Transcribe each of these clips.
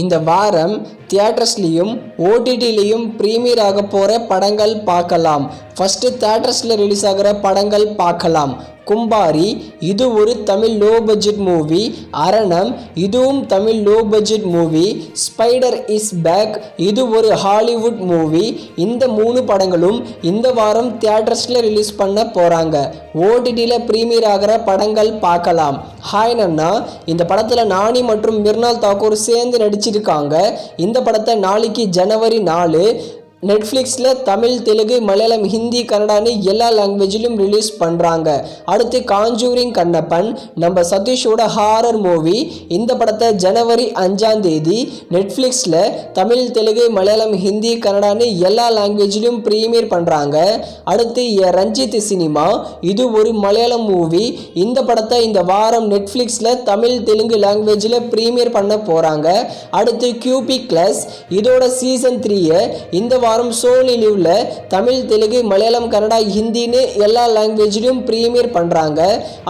இந்த வாரம் தியேட்டர்ஸ்லேயும் ஓடிடிலையும் ப்ரீமியர் ஆக போகிற படங்கள் பார்க்கலாம். ஃபஸ்ட்டு தியேட்டர்ஸில் ரிலீஸ் ஆகிற படங்கள் பார்க்கலாம். கும்பாரி, இது ஒரு Tamil low budget movie. Aranam, இதுவும் Tamil low budget movie. Spider is back, இது ஒரு ஹாலிவுட் மூவி. இந்த 3 படங்களும் இந்த வாரம் தியேட்டர்ஸில் ரிலீஸ் பண்ண போகிறாங்க. ஓடிடியில் ப்ரீமியர் ஆகிற படங்கள் பார்க்கலாம். ஹாய் நன்னா, இந்த படத்தில் நானி மற்றும் மிர்னால் தாக்கூர் சேர்ந்து நடிச்சிருக்காங்க. இந்த படத்தை நாளைக்கு ஜனவரி 4 நெட்ஃப்ளிக்ஸில் தமிழ், தெலுங்கு, மலையாளம், ஹிந்தி, கன்னடான்னு எல்லா லாங்குவேஜிலும் ரிலீஸ் பண்ணுறாங்க. அடுத்து காஞ்சூரிங் கண்ணப்பன், நம்ம சதீஷோட ஹாரர் மூவி. இந்த படத்தை ஜனவரி 5 நெட்ஃப்ளிக்ஸில் தமிழ், தெலுங்கு, மலையாளம், ஹிந்தி, கன்னடான்னு எல்லா லாங்குவேஜிலும் ப்ரீமியர் பண்ணுறாங்க. அடுத்து ரஞ்சித் சினிமா, இது ஒரு மலையாளம் மூவி. இந்த படத்தை இந்த வாரம் நெட்ஃப்ளிக்ஸில் தமிழ், தெலுங்கு லாங்குவேஜில் ப்ரீமியர் பண்ண போகிறாங்க. அடுத்து கியூபிக் கிளாஸ், இதோட சீசன் 3 இந்த வாரம் சோனி லிவ்ல தமிழ், தெலுங்கு, மலையாளம், கன்னடா, ஹிந்தின்னு எல்லா லாங்குவேஜிலும் ப்ரீமியர் பண்ணுறாங்க.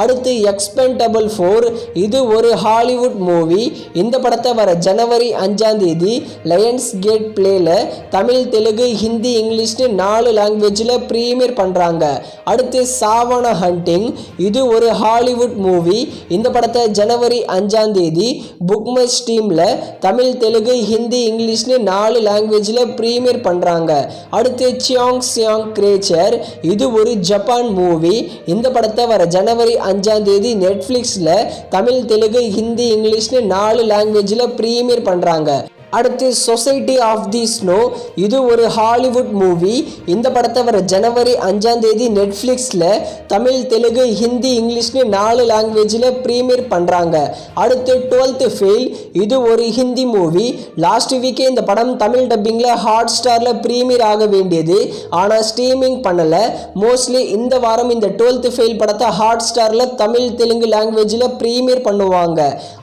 அடுத்து எக்ஸ்பெண்டபிள் 4, இது ஒரு ஹாலிவுட் மூவி. இந்த படத்தை வர ஜனவரி 5 லயன்ஸ் கேட் பிளேல தமிழ், தெலுங்கு, ஹிந்தி, இங்கிலீஷ்னு 4 லாங்குவேஜில் ப்ரீமியர் பண்ணுறாங்க. அடுத்து சாவனா ஹண்டிங், இது ஒரு ஹாலிவுட் மூவி. இந்த படத்தை ஜனவரி 5 புக் மை ஸ்ட்ரீமில் தமிழ், தெலுங்கு, ஹிந்தி, இங்கிலீஷ்னு 4 லாங்குவேஜில் ப்ரீமியர் பண்ணுறாங்க. அடுத்து சியாங் சியாங் கிரேச்சர், இது ஒரு ஜப்பான் மூவி. இந்த படத்தை வர ஜனவரி 5 நெட்ஃப்ளிக்ஸில் தமிழ், தெலுங்கு, ஹிந்தி, இங்கிலீஷ்னு 4 லாங்குவேஜில் ப்ரீமியர் பண்ணுறாங்க. அடுத்து சொசைட்டி ஆஃப் தி ஸ்னோ, இது ஒரு ஹாலிவுட் மூவி. இந்த படத்தை வர ஜனவரி 5 நெட்ஃப்ளிக்ஸில் தமிழ், தெலுங்கு, ஹிந்தி, இங்கிலீஷ்னு 4 லாங்குவேஜில் ப்ரீமியர் பண்ணுறாங்க. அடுத்து 12th ஃபெயில், இது ஒரு ஹிந்தி மூவி. லாஸ்ட் வீக்கே இந்த படம் தமிழ் டப்பிங்கில் ஹாட் ஸ்டாரில் ப்ரீமியர் ஆக வேண்டியது, ஆனால் ஸ்ட்ரீமிங் பண்ணலை. மோஸ்ட்லி இந்த வாரம் இந்த 12th ஃபெயில் படத்தை ஹாட் ஸ்டாரில் தமிழ், தெலுங்கு லாங்குவேஜில் ப்ரீமியர் பண்ணுவாங்க.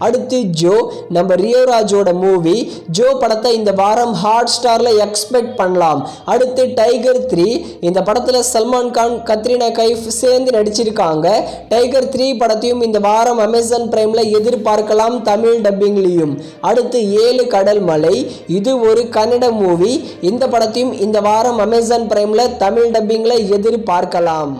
அடுத்து ஜோ, நம்ம ரியோராஜோட மூவி. ஜோ படத்தை இந்த வாரம் ஹாட் ஸ்டாரில் எக்ஸ்பெக்ட் பண்ணலாம். அடுத்து டைகர் 3, இந்த படத்தில் சல்மான் கான், கத்ரீனா கைஃப் சேர்ந்து நடிச்சிருக்காங்க. டைகர் 3 படத்தையும் இந்த வாரம் அமேசான் பிரைமில் எதிர்பார்க்கலாம், தமிழ் டப்பிங்லேயும். அடுத்து 7 கடல் மலை, இது ஒரு கன்னட மூவி. இந்த படத்தையும் இந்த வாரம் அமேசான் பிரைமில் தமிழ் டப்பிங்கில் எதிர்பார்க்கலாம்.